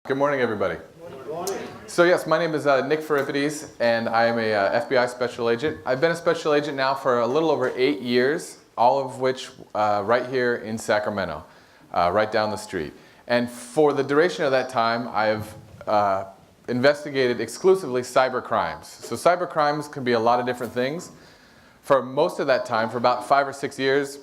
Good morning, everybody. Good morning. So yes, my name is Nick Philippides, and I am a FBI special agent. I've been a special agent now for a little over 8 years, all of which right here in Sacramento, right down the street. And for the duration of that time, I've investigated exclusively cyber crimes. So cyber crimes can be a lot of different things. For most of that time, for about 5 or 6 years,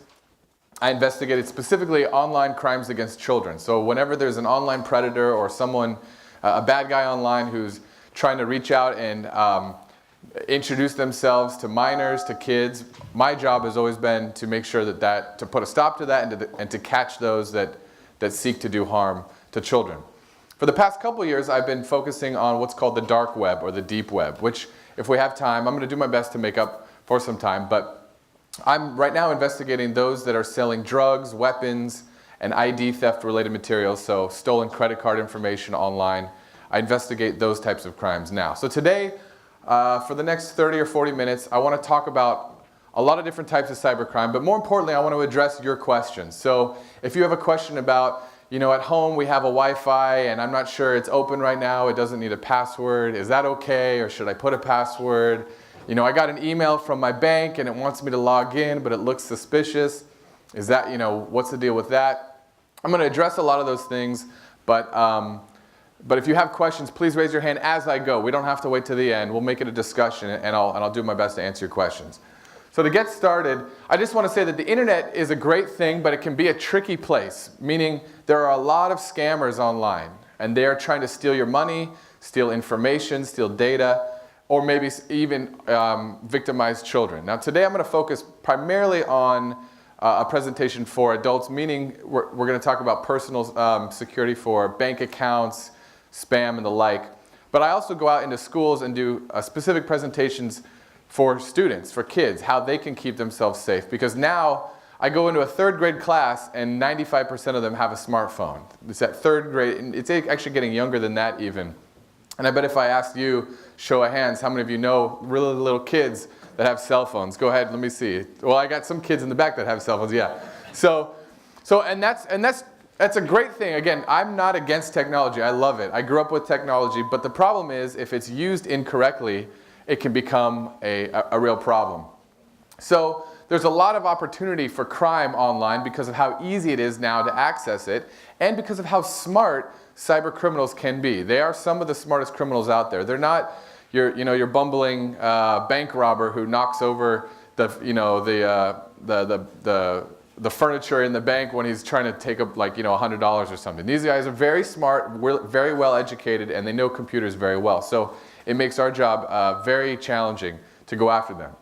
I investigated specifically online crimes against children. So whenever there's an online predator or someone, a bad guy online who's trying to reach out and introduce themselves to minors, to kids, my job has always been to make sure to put a stop to that and to catch those that seek to do harm to children. For the past couple of years, I've been focusing on what's called the dark web or the deep web, which if we have time, I'm going to do my best to make up for some time, but I'm right now investigating those that are selling drugs, weapons, and ID theft related materials, so stolen credit card information online. I investigate those types of crimes now. So today, for the next 30 or 40 minutes, I want to talk about a lot of different types of cybercrime, but more importantly, I want to address your questions. So if you have a question about, at home we have a Wi-Fi and I'm not sure it's open right now, it doesn't need a password, is that okay, or should I put a password? I got an email from my bank and it wants me to log in, but it looks suspicious. Is that, what's the deal with that? I'm going to address a lot of those things, but if you have questions, please raise your hand as I go. We don't have to wait to the end. We'll make it a discussion, and I'll do my best to answer your questions. So to get started, I just want to say that the internet is a great thing, but it can be a tricky place, meaning there are a lot of scammers online, and they are trying to steal your money, steal information, steal data, or maybe even victimize children. Now today I'm going to focus primarily on a presentation for adults, meaning we're going to talk about personal security for bank accounts, spam, and the like. But I also go out into schools and do specific presentations for students, for kids, how they can keep themselves safe. Because now I go into a 3rd grade class and 95% of them have a smartphone. It's at 3rd grade, and it's actually getting younger than that even. And I bet if I asked you, show of hands, how many of you know really little kids that have cell phones? Go ahead, let me see. Well, I got some kids in the back that have cell phones, yeah. And that's a great thing. Again, I'm not against technology. I love it. I grew up with technology, but the problem is if it's used incorrectly, it can become a real problem. So there's a lot of opportunity for crime online because of how easy it is now to access it and because of how smart cyber criminals can be. They are some of the smartest criminals out there. They're not your bumbling bank robber who knocks over the furniture in the bank when he's trying to take up $100 or something. These guys are very smart, very well educated, and they know computers very well. So it makes our job very challenging to go after them.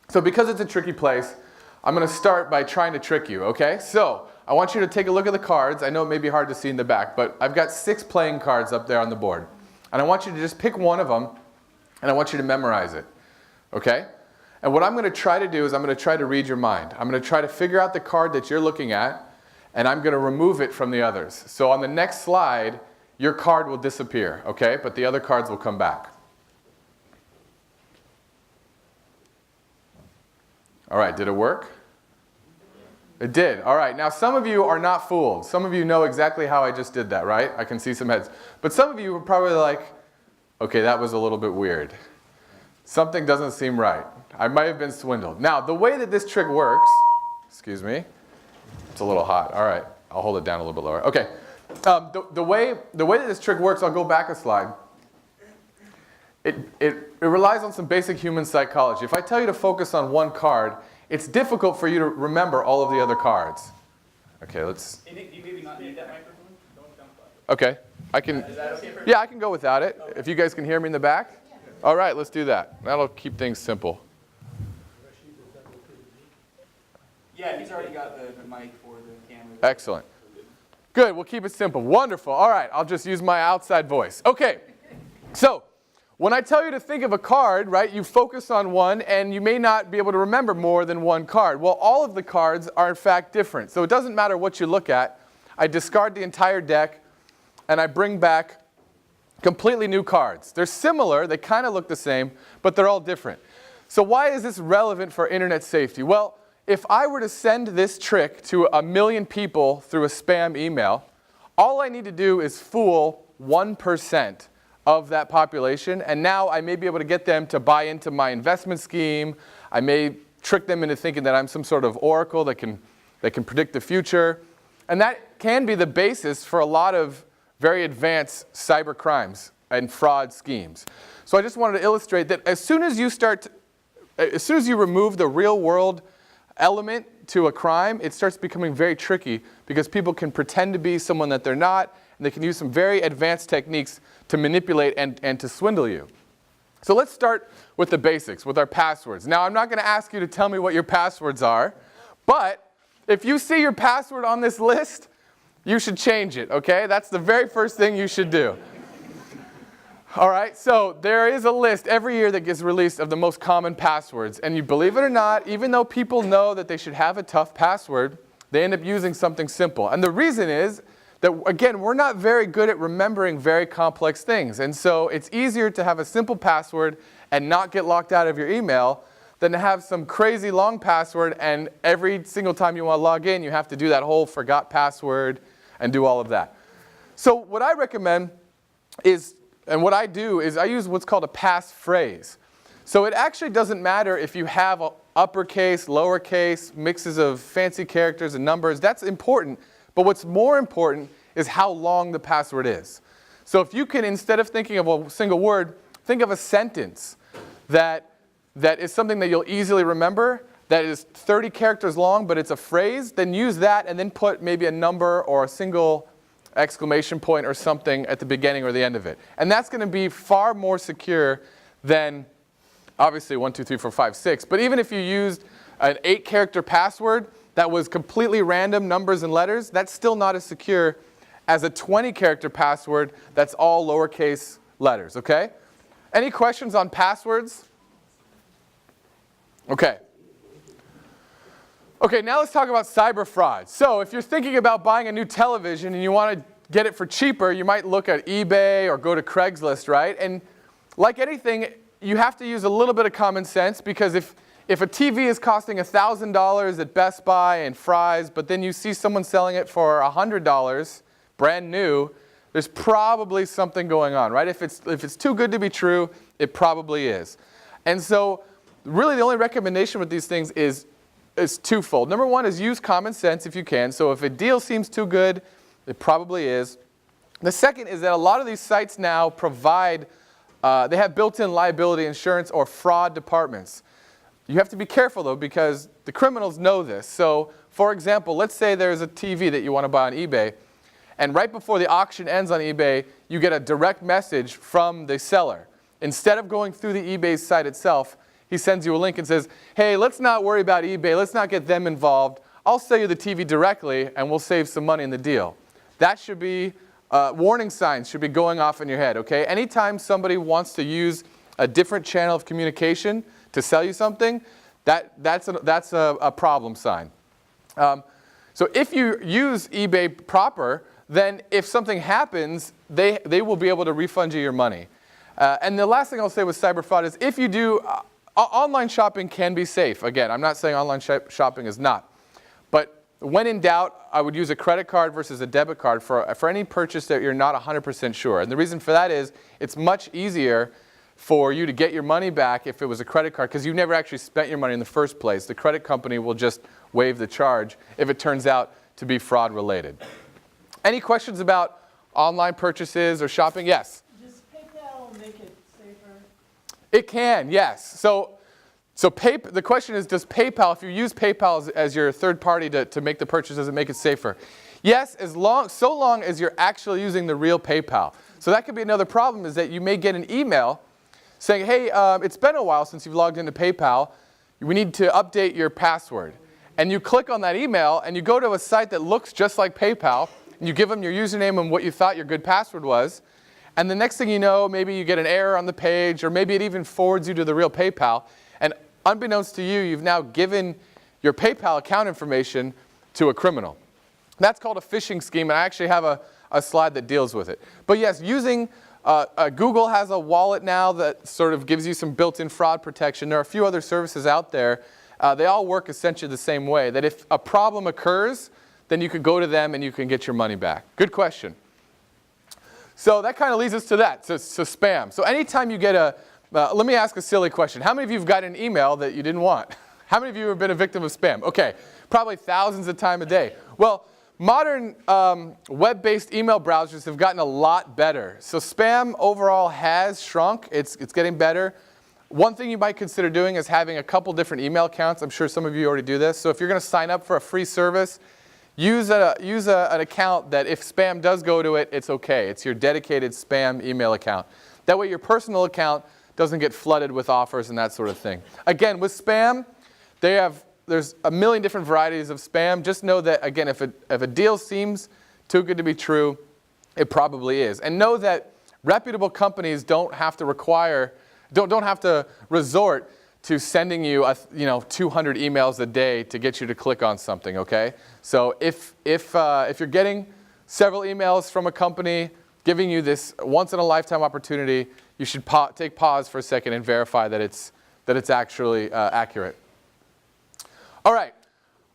So because it's a tricky place, I'm going to start by trying to trick you, okay? So I want you to take a look at the cards. I know it may be hard to see in the back, but I've got 6 playing cards up there on the board. And I want you to just pick one of them, and I want you to memorize it, okay? And what I'm going to try to do is I'm going to try to read your mind. I'm going to try to figure out the card that you're looking at, and I'm going to remove it from the others. So on the next slide, your card will disappear, okay? But the other cards will come back. All right, did it work? It did. All right, now some of you are not fooled. Some of you know exactly how I just did that, right? I can see some heads. But some of you are probably like, okay, that was a little bit weird. Something doesn't seem right. I might have been swindled. Now, the way that this trick works, excuse me, it's a little hot. All right, I'll hold it down a little bit lower. Okay, the way that this trick works, I'll go back a slide. It relies on some basic human psychology. If I tell you to focus on one card, it's difficult for you to remember all of the other cards. Okay, let's... Do you maybe not need that microphone? Don't jump Okay, I can... Is that okay for you? Yeah, I can go without it. Okay. If you guys can hear me in the back? Yeah. All right, let's do that. That'll keep things simple. Yeah, he's already got the mic for the camera. Excellent. Good, we'll keep it simple. Wonderful. All right, I'll just use my outside voice. Okay, so when I tell you to think of a card, right, you focus on one and you may not be able to remember more than one card. Well, all of the cards are in fact different. So it doesn't matter what you look at. I discard the entire deck and I bring back completely new cards. They're similar, they kind of look the same, but they're all different. So why is this relevant for internet safety? Well, if I were to send this trick to 1 million people through a spam email, all I need to do is fool 1% of that population, and now I may be able to get them to buy into my investment scheme. I may trick them into thinking that I'm some sort of oracle that can predict the future. And that can be the basis for a lot of very advanced cyber crimes and fraud schemes. So I just wanted to illustrate that as soon as you remove the real world element to a crime, it starts becoming very tricky because people can pretend to be someone that they're not, and they can use some very advanced techniques to manipulate and to swindle you. So let's start with the basics, with our passwords. Now, I'm not going to ask you to tell me what your passwords are, but if you see your password on this list, you should change it, okay? That's the very first thing you should do. All right, so there is a list every year that gets released of the most common passwords. And you believe it or not, even though people know that they should have a tough password, they end up using something simple. And the reason is that, again, we're not very good at remembering very complex things. And so it's easier to have a simple password and not get locked out of your email than to have some crazy long password and every single time you want to log in, you have to do that whole forgot password and do all of that. So what I recommend is, and what I do is I use what's called a passphrase. So it actually doesn't matter if you have uppercase, lowercase, mixes of fancy characters and numbers. That's important. But what's more important is how long the password is. So if you can, instead of thinking of a single word, think of a sentence that is something that you'll easily remember, that is 30 characters long, but it's a phrase, then use that and then put maybe a number or a single exclamation point or something at the beginning or the end of it. And that's going to be far more secure than, obviously, 1, 2, 3, 4, 5, 6. But even if you used an 8-character password that was completely random numbers and letters, that's still not as secure as a 20-character password that's all lowercase letters, okay? Any questions on passwords? Okay. Okay, now let's talk about cyber fraud. So if you're thinking about buying a new television and you want to get it for cheaper, you might look at eBay or go to Craigslist, right? And like anything, you have to use a little bit of common sense, because if a TV is costing $1,000 at Best Buy and Fry's, but then you see someone selling it for $100, brand new, there's probably something going on, right? If it's too good to be true, it probably is. And so really the only recommendation with these things is twofold. Number one is use common sense if you can. So if a deal seems too good, it probably is. The second is that a lot of these sites now provide, they have built-in liability insurance or fraud departments. You have to be careful though, because the criminals know this. So for example, let's say there's a TV that you want to buy on eBay, and right before the auction ends on eBay, you get a direct message from the seller. Instead of going through the eBay site itself, he sends you a link and says, hey, let's not worry about eBay. Let's not get them involved. I'll sell you the TV directly, and we'll save some money in the deal. That should be, warning signs should be going off in your head, okay? Anytime somebody wants to use a different channel of communication to sell you something, that's a problem sign. So if you use eBay proper, then if something happens, they will be able to refund you your money. And the last thing I'll say with cyber fraud is if you do, online shopping can be safe. Again, I'm not saying online shopping is not. But when in doubt, I would use a credit card versus a debit card for any purchase that you're not 100% sure. And the reason for that is it's much easier for you to get your money back if it was a credit card, because you never actually spent your money in the first place. The credit company will just waive the charge if it turns out to be fraud related. Any questions about online purchases or shopping? Yes? Does PayPal make it safer? It can, yes. So the question is, does PayPal, if you use PayPal as your third party to make the purchase, does it make it safer? Yes, so long as you're actually using the real PayPal. So that could be another problem, is that you may get an email saying, hey, it's been a while since you've logged into PayPal. We need to update your password. And you click on that email, and you go to a site that looks just like PayPal, and you give them your username and what you thought your good password was. And the next thing you know, maybe you get an error on the page, or maybe it even forwards you to the real PayPal. And unbeknownst to you, you've now given your PayPal account information to a criminal. That's called a phishing scheme, and I actually have a slide that deals with it. But yes, using Google has a wallet now that sort of gives you some built-in fraud protection. There are a few other services out there. They all work essentially the same way, that if a problem occurs, then you could go to them and you can get your money back. Good question. So that kind of leads us to that, so spam. So anytime you get let me ask a silly question. How many of you have got an email that you didn't want? How many of you have been a victim of spam? Okay, probably thousands of times a day. Well, modern web-based email browsers have gotten a lot better. So spam overall has shrunk. It's getting better. One thing you might consider doing is having a couple different email accounts. I'm sure some of you already do this. So if you're going to sign up for a free service, use an account that if spam does go to it, it's okay. It's your dedicated spam email account. That way your personal account doesn't get flooded with offers and that sort of thing. Again, with spam, there's a million different varieties of spam. Just know that, again, if a deal seems too good to be true, it probably is. And know that reputable companies don't have to resort to sending you 200 emails a day to get you to click on something, okay? So if you're getting several emails from a company giving you this once-in-a-lifetime opportunity, you should take pause for a second and verify that it's actually accurate. All right,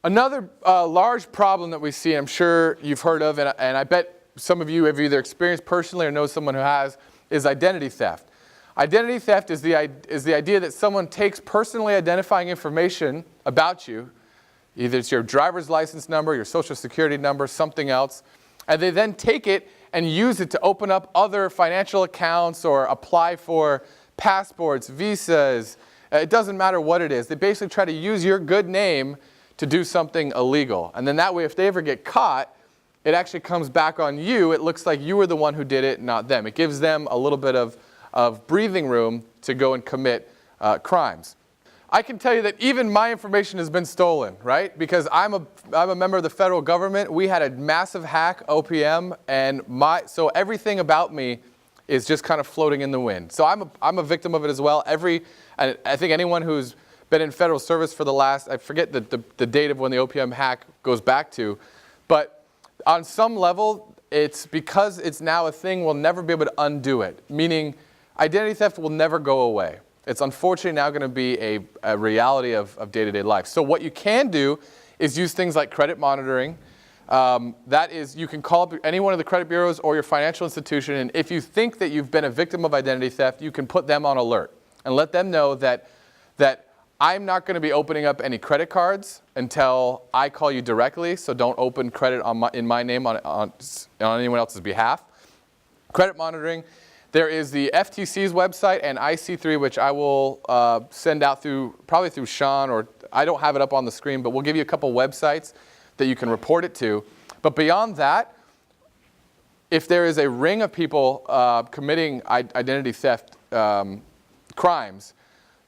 another large problem that we see, I'm sure you've heard of, and I bet some of you have either experienced personally or know someone who has, is identity theft. Identity theft is the idea that someone takes personally identifying information about you, either it's your driver's license number, your social security number, something else, and they then take it and use it to open up other financial accounts or apply for passports, visas. It doesn't matter what it is. They basically try to use your good name to do something illegal. And then that way, if they ever get caught, it actually comes back on you. It looks like you were the one who did it, not them. It gives them a little bit of breathing room to go and commit crimes. I can tell you that even my information has been stolen, right? Because I'm a member of the federal government. We had a massive hack, OPM, and so everything about me is just kind of floating in the wind. So I'm a victim of it as well. And I think anyone who's been in federal service for the last, I forget the date of when the OPM hack goes back to, but on some level, it's because it's now a thing, we'll never be able to undo it, meaning identity theft will never go away. It's unfortunately now going to be a reality of day-to-day life. So what you can do is use things like credit monitoring. That is, you can call up any one of the credit bureaus or your financial institution, and if you think that you've been a victim of identity theft, you can put them on alert and let them know that I'm not going to be opening up any credit cards until I call you directly, so don't open credit in my name on anyone else's behalf. Credit monitoring. There is the FTC's website and IC3, which I will send out probably through Sean, or I don't have it up on the screen, but we'll give you a couple websites that you can report it to. But beyond that, if there is a ring of people committing identity theft crimes,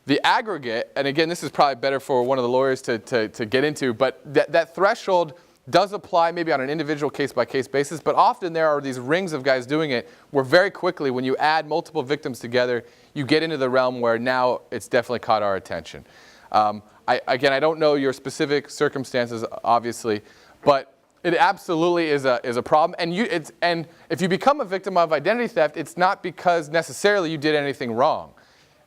the aggregate, and again, this is probably better for one of the lawyers to get into, but that threshold does apply maybe on an individual case-by-case basis, but often there are these rings of guys doing it where very quickly, when you add multiple victims together, you get into the realm where now it's definitely caught our attention. I don't know your specific circumstances, obviously, but it absolutely is a problem. And if you become a victim of identity theft, it's not because necessarily you did anything wrong.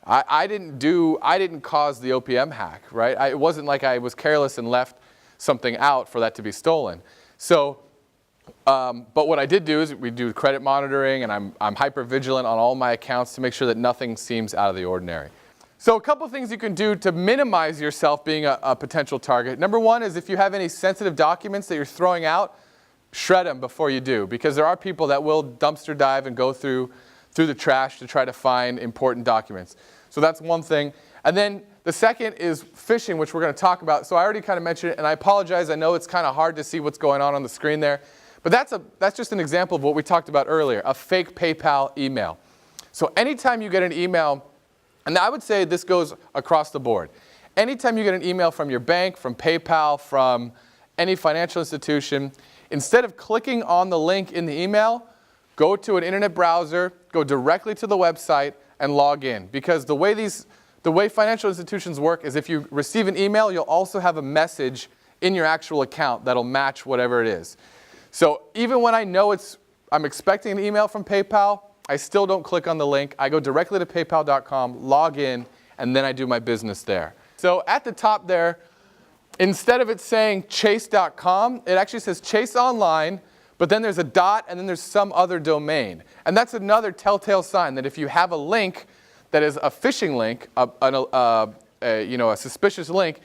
I didn't cause the OPM hack, right? It wasn't like I was careless and left something out for that to be stolen. So, but what I did do is we do credit monitoring, and I'm hyper vigilant on all my accounts to make sure that nothing seems out of the ordinary. So a couple things you can do to minimize yourself being a potential target. Number one is if you have any sensitive documents that you're throwing out, shred them before you do, because there are people that will dumpster dive and go through the trash to try to find important documents. So that's one thing. And then the second is phishing, which we're going to talk about. So I already kind of mentioned it, and I apologize. I know it's kind of hard to see what's going on the screen there. But that's just an example of what we talked about earlier, a fake PayPal email. So anytime you get an email, and I would say this goes across the board. Anytime you get an email from your bank, from PayPal, from any financial institution, instead of clicking on the link in the email, go to an internet browser, go directly to the website, and log in. Because the way financial institutions work is if you receive an email, you'll also have a message in your actual account that'll match whatever it is. So even when I know I'm expecting an email from PayPal, I still don't click on the link. I go directly to paypal.com, log in, and then I do my business there. So at the top there, instead of it saying chase.com, it actually says Chase Online, but then there's a dot and then there's some other domain. And that's another telltale sign that if you have a link that is a phishing link, a suspicious link,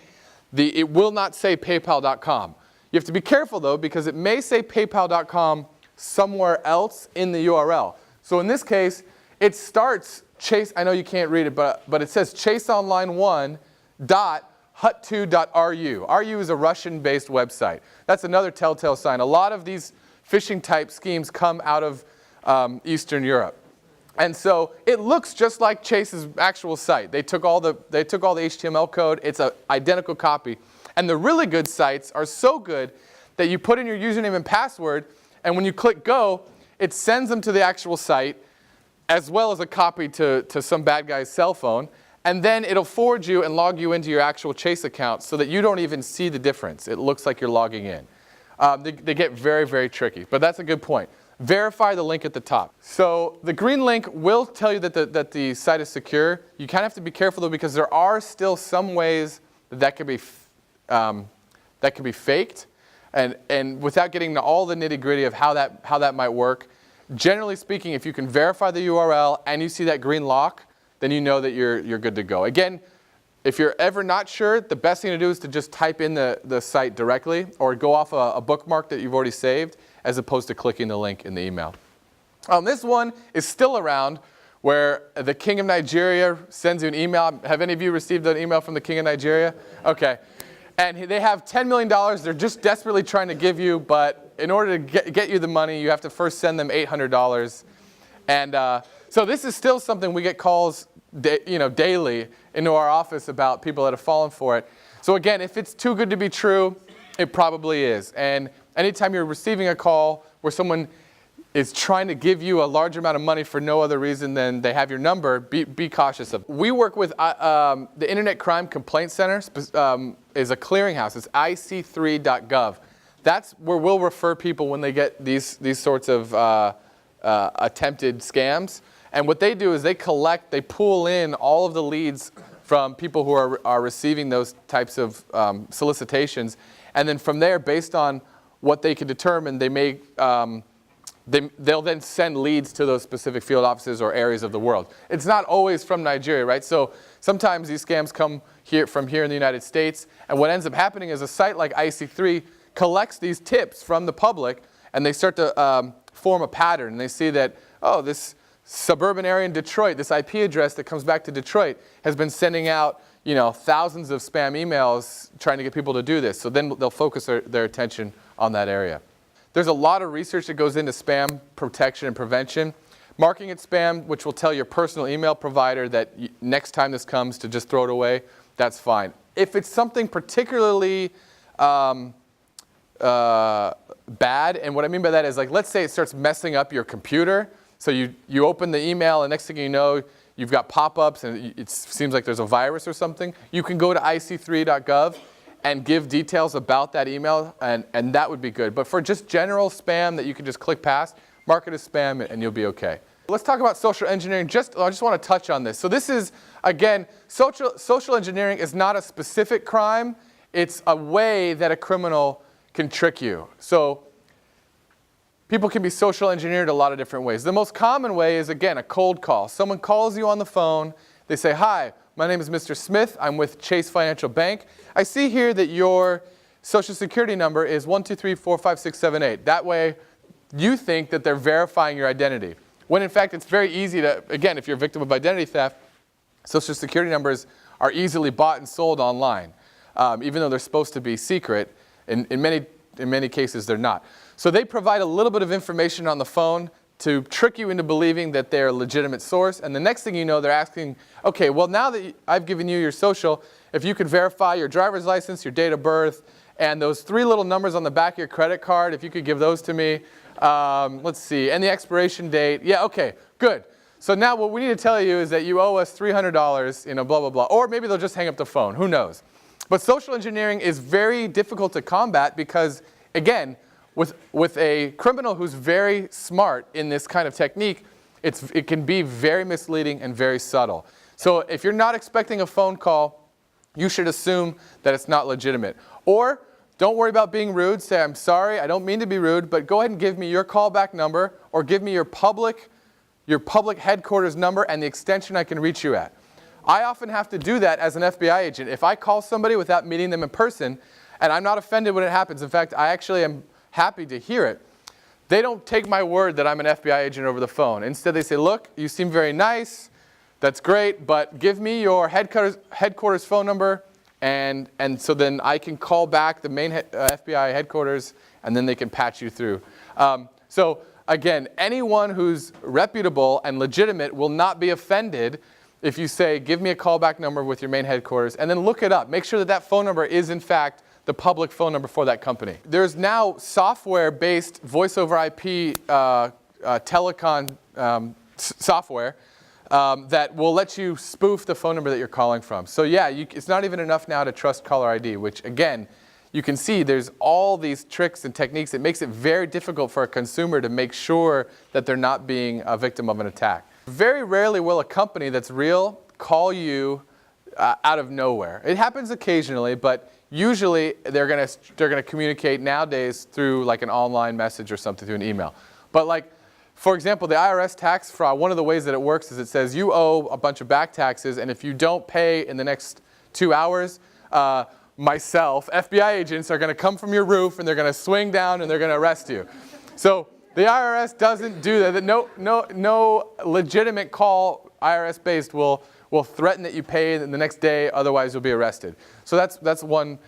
it will not say paypal.com. You have to be careful though, because it may say paypal.com somewhere else in the URL. So in this case, it starts Chase, I know you can't read it, but it says chaseonline1.hut2.ru. RU is a Russian-based website. That's another telltale sign. A lot of these phishing type schemes come out of Eastern Europe. And so it looks just like Chase's actual site. They took all the HTML code. It's an identical copy. And the really good sites are so good that you put in your username and password, and when you click go, it sends them to the actual site, as well as a copy to some bad guy's cell phone. And then it'll forward you and log you into your actual Chase account so that you don't even see the difference. It looks like you're logging in. They get very, very tricky. But that's a good point. Verify the link at the top. So the green link will tell you that the site is secure. You kind of have to be careful though, because there are still some ways that can be faked. And without getting into all the nitty-gritty of how that might work, generally speaking, if you can verify the URL and you see that green lock, then you know that you're good to go. Again, if you're ever not sure, the best thing to do is to just type in the site directly or go off a bookmark that you've already saved as opposed to clicking the link in the email. This one is still around where the King of Nigeria sends you an email. Have any of you received an email from the King of Nigeria? Okay. And they have $10 million they're just desperately trying to give you, but in order to get you the money, you have to first send them $800. And so this is still something we get calls daily into our office about people that have fallen for it. So again, if it's too good to be true, it probably is. And anytime you're receiving a call where someone is trying to give you a large amount of money for no other reason than they have your number, be cautious of it. We work with the Internet Crime Complaint Center, is a clearinghouse. It's ic3.gov. That's where we'll refer people when they get these sorts of attempted scams. And what they do is they pull in all of the leads from people who are receiving those types of solicitations. And then from there, based on what they can determine, they may they'll then send leads to those specific field offices or areas of the world. It's not always from Nigeria, right? So sometimes these scams come from here in the United States, and what ends up happening is a site like IC3 collects these tips from the public, and they start to form a pattern. And they see that, oh, this suburban area in Detroit, this IP address that comes back to Detroit has been sending out thousands of spam emails trying to get people to do this. So then they'll focus their attention on that area. There's a lot of research that goes into spam protection and prevention. Marking it spam, which will tell your personal email provider that next time this comes to just throw it away, that's fine. If it's something particularly bad, and what I mean by that is, like, let's say it starts messing up your computer. So you open the email, and next thing you know, you've got pop-ups, and it seems like there's a virus or something. You can go to ic3.gov and give details about that email, and that would be good. But for just general spam that you can just click past, mark it as spam, and you'll be okay. Let's talk about social engineering. I just want to touch on this. So this is, again, social engineering is not a specific crime. It's a way that a criminal can trick you. So people can be social engineered a lot of different ways. The most common way is, again, a cold call. Someone calls you on the phone. They say, hi, my name is Mr. Smith. I'm with Chase Financial Bank. I see here that your social security number is 123456778. That way, you think that they're verifying your identity. When in fact, it's very easy to, again, if you're a victim of identity theft, social security numbers are easily bought and sold online. Even though they're supposed to be secret, in many cases they're not. So they provide a little bit of information on the phone to trick you into believing that they're a legitimate source. And the next thing you know, they're asking, okay, well, now that I've given you your social, if you could verify your driver's license, your date of birth, and those 3 little numbers on the back of your credit card, if you could give those to me. Let's see, and the expiration date. Yeah, okay, good. So now what we need to tell you is that you owe us $300, blah, blah, blah. Or maybe they'll just hang up the phone. Who knows? But social engineering is very difficult to combat because, again, with a criminal who's very smart in this kind of technique, it can be very misleading and very subtle. So if you're not expecting a phone call, you should assume that it's not legitimate. Or don't worry about being rude. Say, I'm sorry, I don't mean to be rude, but go ahead and give me your callback number or give me your public headquarters number and the extension I can reach you at. I often have to do that as an FBI agent. If I call somebody without meeting them in person, and I'm not offended when it happens. In fact, I actually am happy to hear it. They don't take my word that I'm an FBI agent over the phone. Instead, they say, look, you seem very nice. That's great, but give me your headquarters phone number, and so then I can call back the main FBI headquarters, and then they can patch you through. So again, anyone who's reputable and legitimate will not be offended if you say, give me a callback number with your main headquarters, and then look it up. Make sure that that phone number is, in fact, the public phone number for that company. There's now software-based voice over IP telecom software that will let you spoof the phone number that you're calling from. So yeah, it's not even enough now to trust caller ID, which again, you can see there's all these tricks and techniques. It makes it very difficult for a consumer to make sure that they're not being a victim of an attack. Very rarely will a company that's real call you out of nowhere. It happens occasionally, but usually they're gonna communicate nowadays through like an online message or something, through an email. But like, for example, the IRS tax fraud, one of the ways that it works is it says you owe a bunch of back taxes, and if you don't pay in the next 2 hours, myself, FBI agents are gonna come from your roof and they're gonna swing down and they're gonna arrest you. So the IRS doesn't do that. No legitimate call, IRS-based, will threaten that you pay the next day, otherwise you'll be arrested. So that's one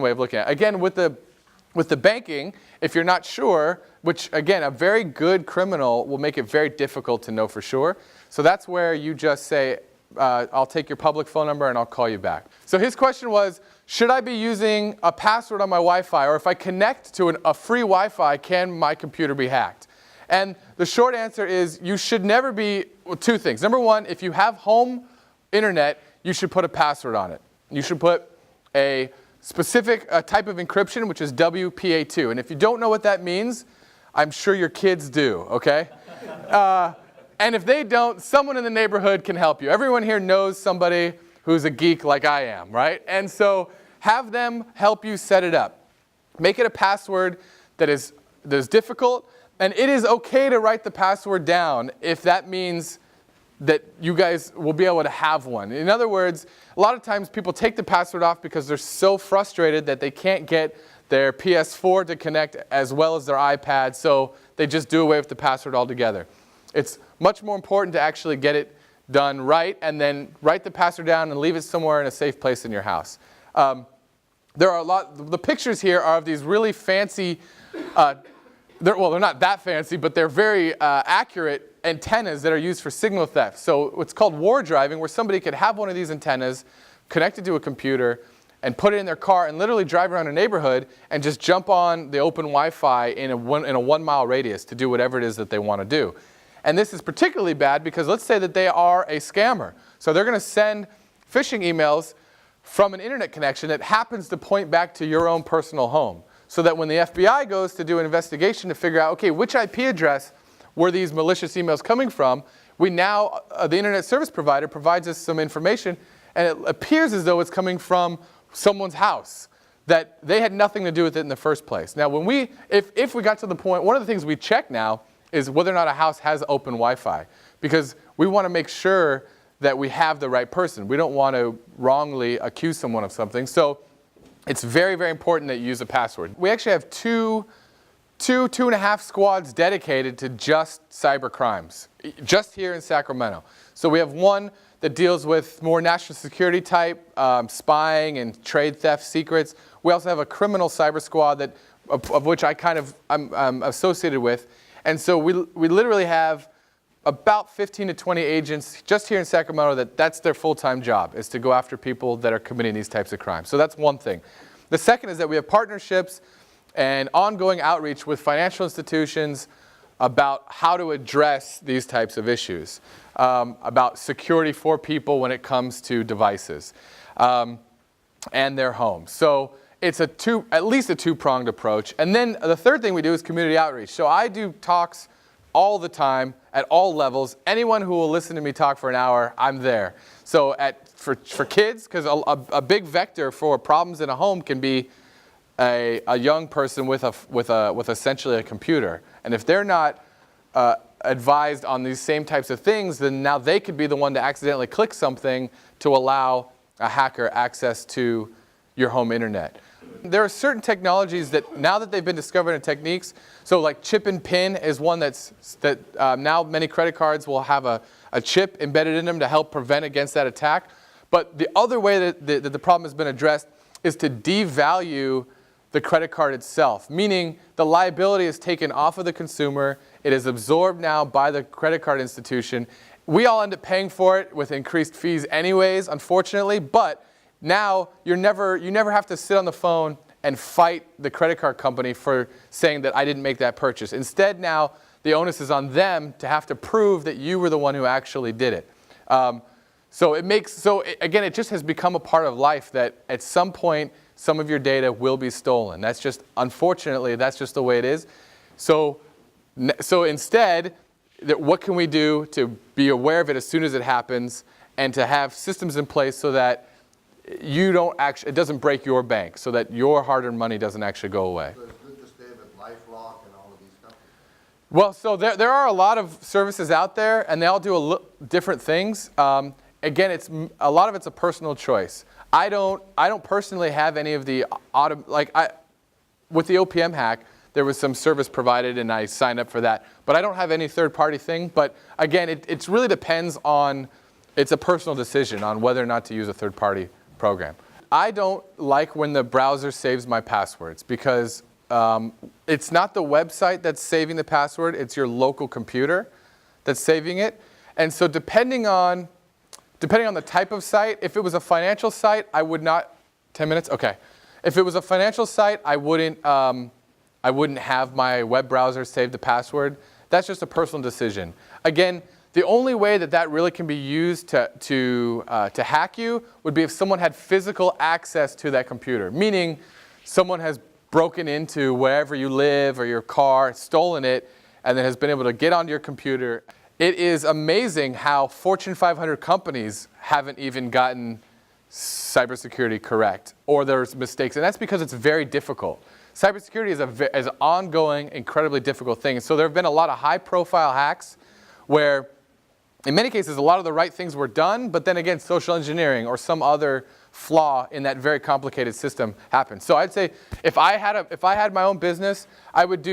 way of looking at it. Again, with the banking, if you're not sure, which again, a very good criminal will make it very difficult to know for sure. So that's where you just say, I'll take your public phone number and I'll call you back. So his question was, should I be using a password on my Wi-Fi, or if I connect to a free Wi-Fi, can my computer be hacked? And the short answer is you should never be, well, two things. Number one, if you have home internet, you should put a password on it. You should put a specific type of encryption, which is WPA2. And if you don't know what that means, I'm sure your kids do, okay? And if they don't, someone in the neighborhood can help you. Everyone here knows somebody who's a geek like I am, right? And so have them help you set it up. Make it a password that is difficult, and it is okay to write the password down if that means that you guys will be able to have one. In other words, a lot of times people take the password off because they're so frustrated that they can't get their PS4 to connect as well as their iPad, so they just do away with the password altogether. It's much more important to actually get it done right, and then write the password down and leave it somewhere in a safe place in your house. There are the pictures here are of these really fancy, they're not that fancy, but they're very accurate antennas that are used for signal theft. So it's called war driving, where somebody could have one of these antennas connected to a computer and put it in their car and literally drive around a neighborhood and just jump on the open Wi-Fi in a 1 mile radius to do whatever it is that they want to do. And this is particularly bad because let's say that they are a scammer. So they're going to send phishing emails from an internet connection that happens to point back to your own personal home. So that when the FBI goes to do an investigation to figure out, okay, which IP address were these malicious emails coming from, we now, the internet service provider provides us some information, and it appears as though it's coming from someone's house, that they had nothing to do with it in the first place. Now, if we got to the point, one of the things we check now is whether or not a house has open Wi-Fi, because we want to make sure that we have the right person. We don't want to wrongly accuse someone of something. So it's very, very important that you use a password. We actually have two and a half squads dedicated to just cyber crimes, just here in Sacramento. So we have one that deals with more national security type, spying and trade theft secrets. We also have a criminal cyber squad of which I'm associated with. And so we literally have about 15 to 20 agents just here in Sacramento that's their full-time job, is to go after people that are committing these types of crimes. So that's one thing. The second is that we have partnerships and ongoing outreach with financial institutions about how to address these types of issues, about security for people when it comes to devices and their homes. So it's at least a two-pronged approach. And then the third thing we do is community outreach. So I do talks all the time at all levels. Anyone who will listen to me talk for an hour, I'm there. So for kids, because a big vector for problems in a home can be a young person with essentially a computer. And if they're not advised on these same types of things, then now they could be the one to accidentally click something to allow a hacker access to your home internet. There are certain technologies that now that they've been discovered in techniques, so like chip and pin is one that now many credit cards will have a chip embedded in them to help prevent against that attack. But the other way that the problem has been addressed is to devalue the credit card itself, meaning the liability is taken off of the consumer. It is absorbed now by the credit card institution. We all end up paying for it with increased fees anyways, unfortunately, but now you never have to sit on the phone and fight the credit card company for saying that I didn't make that purchase. Instead now, the onus is on them to have to prove that you were the one who actually did it. Again, it just has become a part of life that at some point, some of your data will be stolen. That's just, unfortunately, that's just the way it is. So instead, what can we do to be aware of it as soon as it happens and to have systems in place so that it doesn't break your bank, so that your hard-earned money doesn't actually go away? So it's good to stay with LifeLock and all of these companies? Well, so there are a lot of services out there, and they all do different things. Again, a lot of it's a personal choice. I don't personally have any of the with the OPM hack, there was some service provided and I signed up for that. But I don't have any third-party thing. But again, it really depends on, it's a personal decision on whether or not to use a third-party program. I don't like when the browser saves my passwords because it's not the website that's saving the password, it's your local computer that's saving it. And so depending on the type of site, if it was a financial site, I would not, 10 minutes? Okay. If it was a financial site, I wouldn't have my web browser save the password. That's just a personal decision. Again, the only way that really can be used to hack you would be if someone had physical access to that computer, meaning someone has broken into wherever you live or your car, stolen it, and then has been able to get onto your computer. It is amazing how Fortune 500 companies haven't even gotten cybersecurity correct, or there's mistakes, and that's because it's very difficult. Cybersecurity is an ongoing, incredibly difficult thing. And so there have been a lot of high-profile hacks where, in many cases, a lot of the right things were done, but then again, social engineering or some other flaw in that very complicated system happened. So I'd say if I had my own business, I would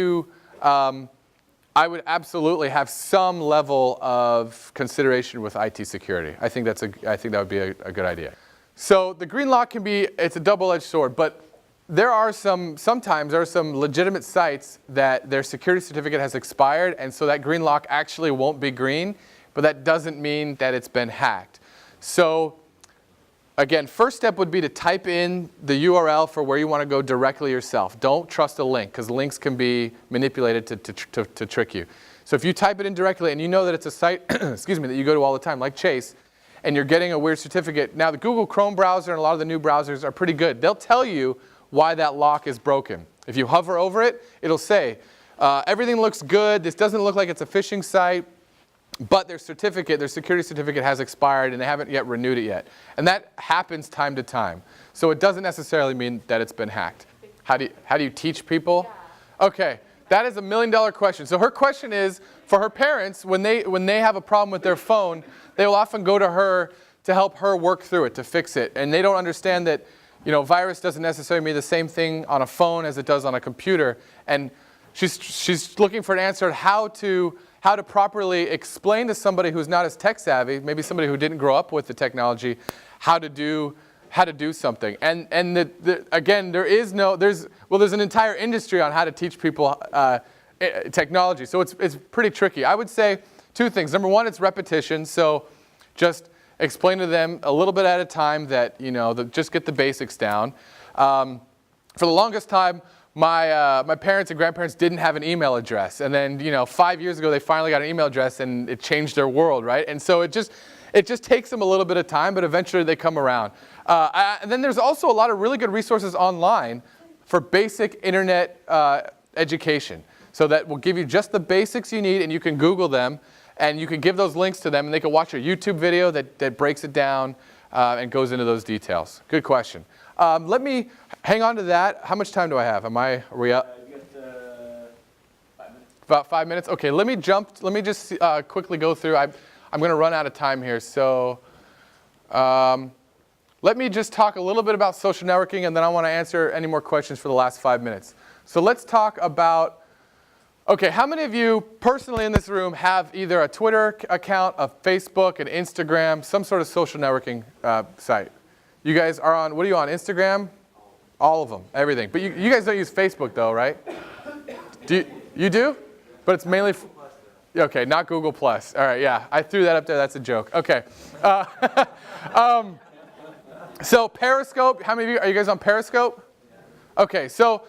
absolutely have some level of consideration with IT security. I think that would be a good idea. So the green lock it's a double-edged sword, but sometimes there are some legitimate sites that their security certificate has expired, and so that green lock actually won't be green, but that doesn't mean that it's been hacked. So again, first step would be to type in the URL for where you want to go directly yourself. Don't trust a link, because links can be manipulated to trick you. So if you type it in directly and you know that it's a site excuse me, that you go to all the time, like Chase, and you're getting a weird certificate. Now the Google Chrome browser and a lot of the new browsers are pretty good. They'll tell you why that lock is broken. If you hover over it, it'll say, everything looks good, this doesn't look like it's a phishing site, but their security certificate has expired and they haven't yet renewed it yet. And that happens time to time. So it doesn't necessarily mean that it's been hacked. How do you teach people? Okay, that is $1 million question. So her question is, for her parents, when they have a problem with their phone, they will often go to her to help her work through it, to fix it. And they don't understand that virus doesn't necessarily mean the same thing on a phone as it does on a computer. And she's looking for an answer on how to properly explain to somebody who's not as tech savvy, maybe somebody who didn't grow up with the technology, how to do something. And again, there's an entire industry on how to teach people technology. So it's pretty tricky. I would say two things. Number one, it's repetition. So just explain to them a little bit at a time that, just get the basics down. For the longest time, my parents and grandparents didn't have an email address. And then, 5 years ago, they finally got an email address and it changed their world, right? And so it just takes them a little bit of time, but eventually they come around. And then there's also a lot of really good resources online for basic internet education. So that will give you just the basics you need, and you can Google them, and you can give those links to them, and they can watch a YouTube video that breaks it down. and goes into those details. Good question. Let me hang on to that. How much time do I have? Are we up? You got 5 minutes. About 5 minutes? Okay, let me just quickly go through. I'm going to run out of time here. So let me just talk a little bit about social networking, and then I want to answer any more questions for the last 5 minutes. So let's talk about, okay, how many of you personally in this room have either a Twitter account, a Facebook, an Instagram, some sort of social networking site? You guys are on, what are you on, Instagram? All of them, everything. But you guys don't use Facebook though, right? You do? But it's mainly, okay, not Google+. All right, yeah, I threw that up there, that's a joke. Okay. So Periscope, how many of you, are you guys on Periscope? Okay, so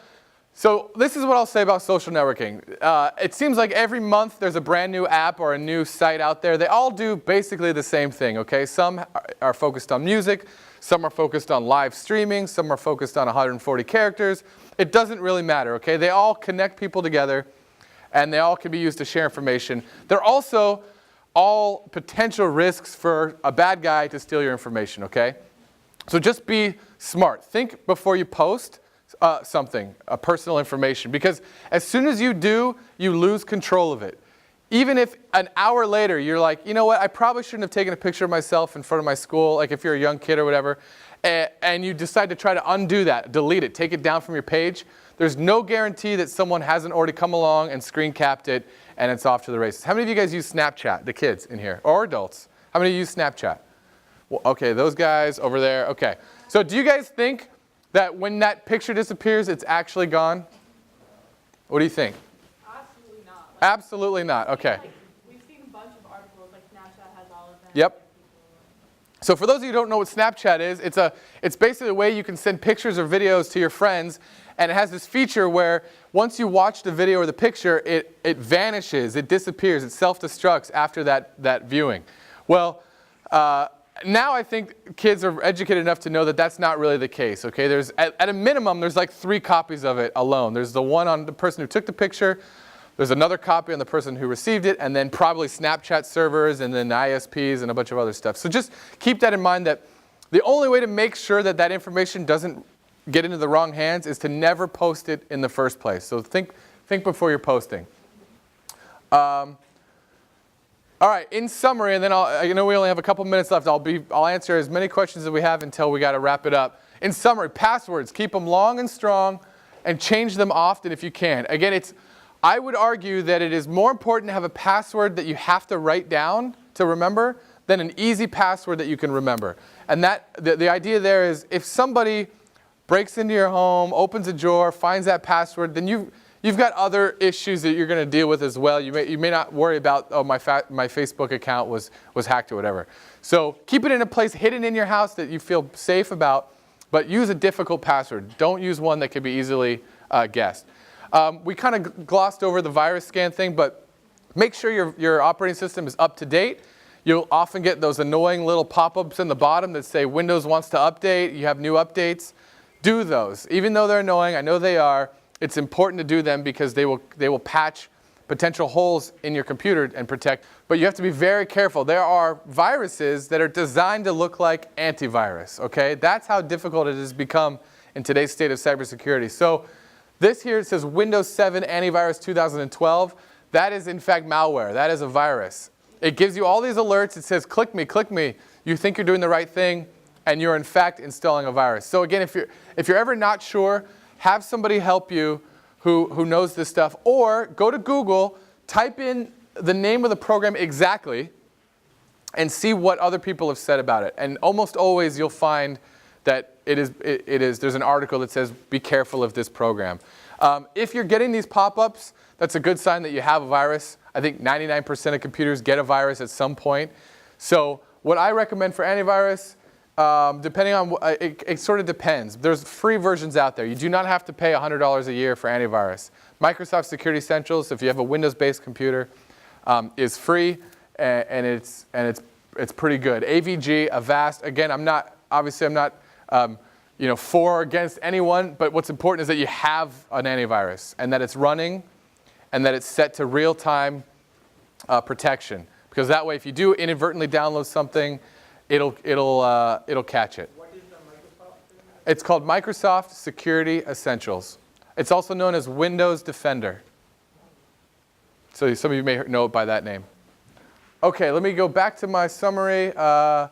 this is what I'll say about social networking. It seems like every month there's a brand new app or a new site out there. They all do basically the same thing, okay? Some are focused on music, some are focused on live streaming, some are focused on 140 characters. It doesn't really matter, okay? They all connect people together, and they all can be used to share information. They're also all potential risks for a bad guy to steal your information, okay? So just be smart. Think before you post something, personal information, because as soon as you do, you lose control of it. Even if an hour later you're like, you know what, I probably shouldn't have taken a picture of myself in front of my school, like if you're a young kid or whatever, and you decide to try to undo that, delete it, take it down from your page, there's no guarantee that someone hasn't already come along and screen capped it and it's off to the races. How many of you guys use Snapchat, the kids in here, or adults? How many of you use Snapchat? Well, okay, those guys over there, okay. So do you guys think that when that picture disappears, it's actually gone? What do you think? Absolutely not. Absolutely not, okay. We've seen a bunch of articles, like Snapchat has all of them. Yep. So for those of you who don't know what Snapchat is, it's basically a way you can send pictures or videos to your friends, and it has this feature where once you watch the video or the picture, it vanishes, it disappears, it self-destructs after that viewing. Well, now I think kids are educated enough to know that that's not really the case, okay? There's, at a minimum, there's like 3 copies of it alone. There's the one on the person who took the picture, there's another copy on the person who received it, and then probably Snapchat servers, and then ISPs, and a bunch of other stuff. So just keep that in mind, that the only way to make sure that that information doesn't get into the wrong hands is to never post it in the first place. So think before you're posting. All right, in summary, and then I know we only have a couple minutes left. I'll answer as many questions as we have until we got to wrap it up. In summary, passwords, keep them long and strong, and change them often if you can. Again, I would argue that it is more important to have a password that you have to write down to remember than an easy password that you can remember. And the idea there is, if somebody breaks into your home, opens a drawer, finds that password, then you've got other issues that you're going to deal with as well. You may not worry about, oh, my Facebook account was hacked or whatever. So keep it in a place hidden in your house that you feel safe about, but use a difficult password. Don't use one that can be easily guessed. We kind of glossed over the virus scan thing, but make sure your operating system is up to date. You'll often get those annoying little pop-ups in the bottom that say Windows wants to update, you have new updates. Do those. Even though they're annoying, I know they are, it's important to do them because they will patch potential holes in your computer and protect. But you have to be very careful. There are viruses that are designed to look like antivirus, okay? That's how difficult it has become in today's state of cybersecurity. So this here, it says Windows 7 Antivirus 2012. That is in fact malware. That is a virus. It gives you all these alerts. It says, click me, click me. You think you're doing the right thing, and you're in fact installing a virus. So again, if you're ever not sure, have somebody help you who knows this stuff, or go to Google, type in the name of the program exactly, and see what other people have said about it. And almost always you'll find that there's an article that says, be careful of this program. If you're getting these pop-ups, that's a good sign that you have a virus. I think 99% of computers get a virus at some point. So what I recommend for antivirus, depending on, it sort of depends. There's free versions out there. You do not have to pay $100 a year for antivirus. Microsoft Security Essentials, if you have a Windows-based computer, is free, and it's pretty good. AVG, Avast, again, I'm not for or against anyone, but what's important is that you have an antivirus, and that it's running, and that it's set to real-time protection. Because that way, if you do inadvertently download something, it'll catch it. What is the Microsoft thing? It's called Microsoft Security Essentials. It's also known as Windows Defender. So some of you may know it by that name. Okay, let me go back to my summary. Yeah,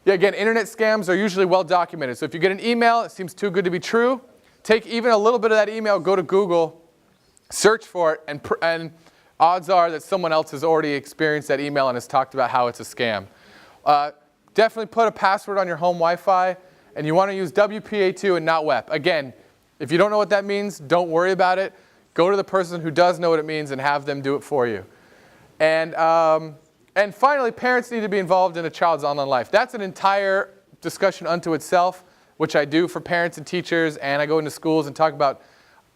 again, internet scams are usually well documented. So if you get an email, it seems too good to be true, take even a little bit of that email, go to Google, search for it, and odds are that someone else has already experienced that email and has talked about how it's a scam. Definitely put a password on your home Wi-Fi, and you want to use WPA2 and not WEP. Again, if you don't know what that means, don't worry about it. Go to the person who does know what it means and have them do it for you. And finally, parents need to be involved in a child's online life. That's an entire discussion unto itself, which I do for parents and teachers, and I go into schools and talk about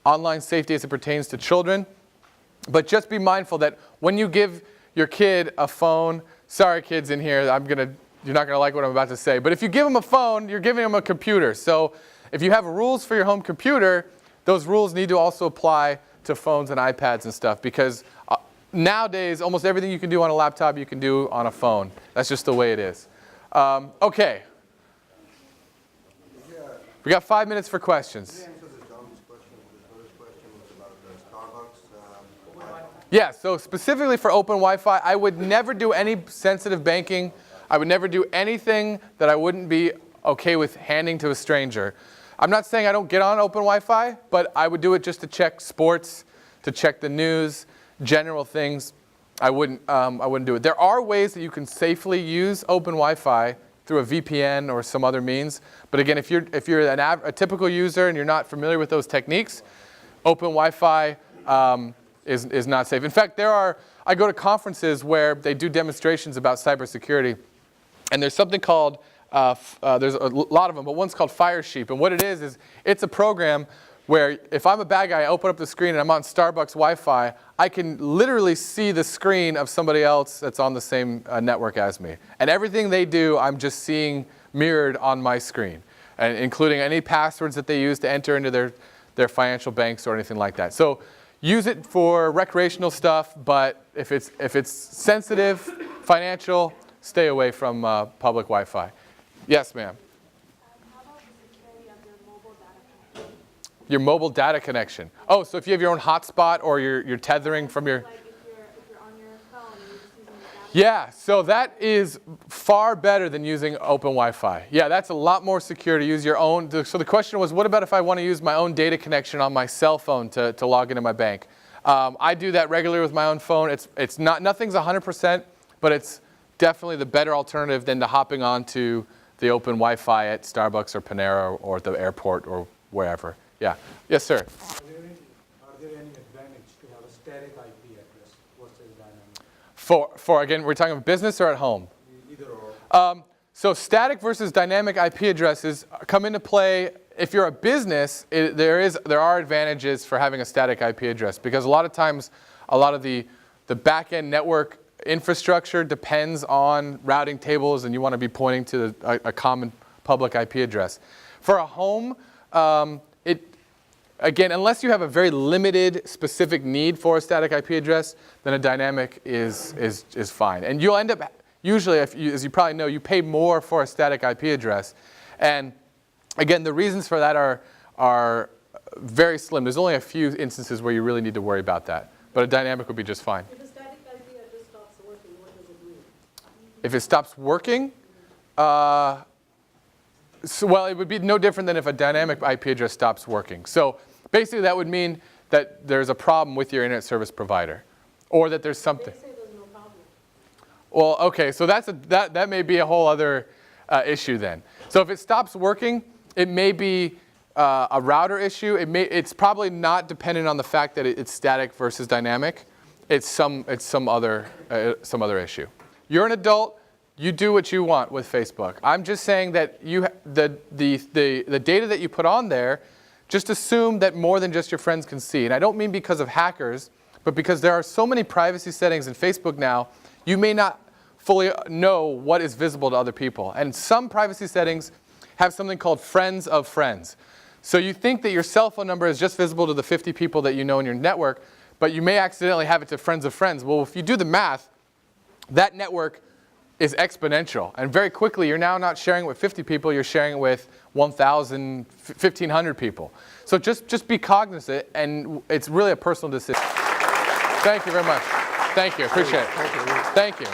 online safety as it pertains to children. But just be mindful that when you give your kid a phone, sorry kids in here, you're not going to like what I'm about to say, but if you give them a phone, you're giving them a computer. So if you have rules for your home computer, those rules need to also apply to phones and iPads and stuff, because nowadays, almost everything you can do on a laptop, you can do on a phone. That's just the way it is. Okay. We got 5 minutes for questions. Can you answer the John's question? The first question was about the Starbucks. Yeah, so specifically for open Wi-Fi, I would never do any sensitive banking. I would never do anything that I wouldn't be okay with handing to a stranger. I'm not saying I don't get on open Wi-Fi, but I would do it just to check sports, to check the news, general things. I wouldn't do it. There are ways that you can safely use open Wi-Fi through a VPN or some other means. But again, if you're a typical user and you're not familiar with those techniques, open Wi-Fi is not safe. In fact, I go to conferences where they do demonstrations about cybersecurity, and there's something called there's a lot of them, but one's called Firesheep. And what it is it's a program where if I'm a bad guy, I open up the screen and I'm on Starbucks Wi-Fi, I can literally see the screen of somebody else that's on the same network as me. And everything they do, I'm just seeing mirrored on my screen, and including any passwords that they use to enter into their financial banks or anything like that. So use it for recreational stuff, but if it's sensitive, financial, stay away from public Wi-Fi. Yes, ma'am. How about the security of your mobile data connection? Your mobile data connection. Oh, so if you have your own hotspot or you're tethering from your... Like if you're on your phone and you're just using the data. Yeah, so that is far better than using open Wi-Fi. Yeah, that's a lot more secure to use your own. So the question was, what about if I want to use my own data connection on my cell phone to log into my bank? I do that regularly with my own phone. Nothing's 100%, but it's definitely the better alternative than to hopping onto the open Wi-Fi at Starbucks or Panera or at the airport or wherever. Yeah. Yes, sir. Are there any advantage to have a static IP address versus dynamic? For again, we're talking about business or at home? Either or. So static versus dynamic IP addresses come into play. If you're a business, there are advantages for having a static IP address, because a lot of times, a lot of the back-end network infrastructure depends on routing tables, and you want to be pointing to a common public IP address. For a home, again, unless you have a very limited specific need for a static IP address, then a dynamic is fine. And you'll end up, usually, as you probably know, you pay more for a static IP address. And again, the reasons for that are very slim. There's only a few instances where you really need to worry about that. But a dynamic would be just fine. If a static IP address stops working, what does it mean? If it stops working, well, it would be no different than if a dynamic IP address stops working. So basically, that would mean that there's a problem with your internet service provider, or that there's something. They say there's no problem. Well, okay, so that may be a whole other issue then. So if it stops working, it may be a router issue. It's probably not dependent on the fact that it's static versus dynamic. It's some other issue. You're an adult. You do what you want with Facebook. I'm just saying that the data that you put on there, just assume that more than just your friends can see. And I don't mean because of hackers, but because there are so many privacy settings in Facebook now, you may not fully know what is visible to other people. And some privacy settings have something called friends of friends. So you think that your cell phone number is just visible to the 50 people that you know in your network, but you may accidentally have it to friends of friends. Well, if you do the math, that network is exponential. And very quickly, you're now not sharing it with 50 people, you're sharing it with 1,000, 1,500 people. So just be cognizant, and it's really a personal decision. Thank you very much. Thank you. Appreciate it. Thank you.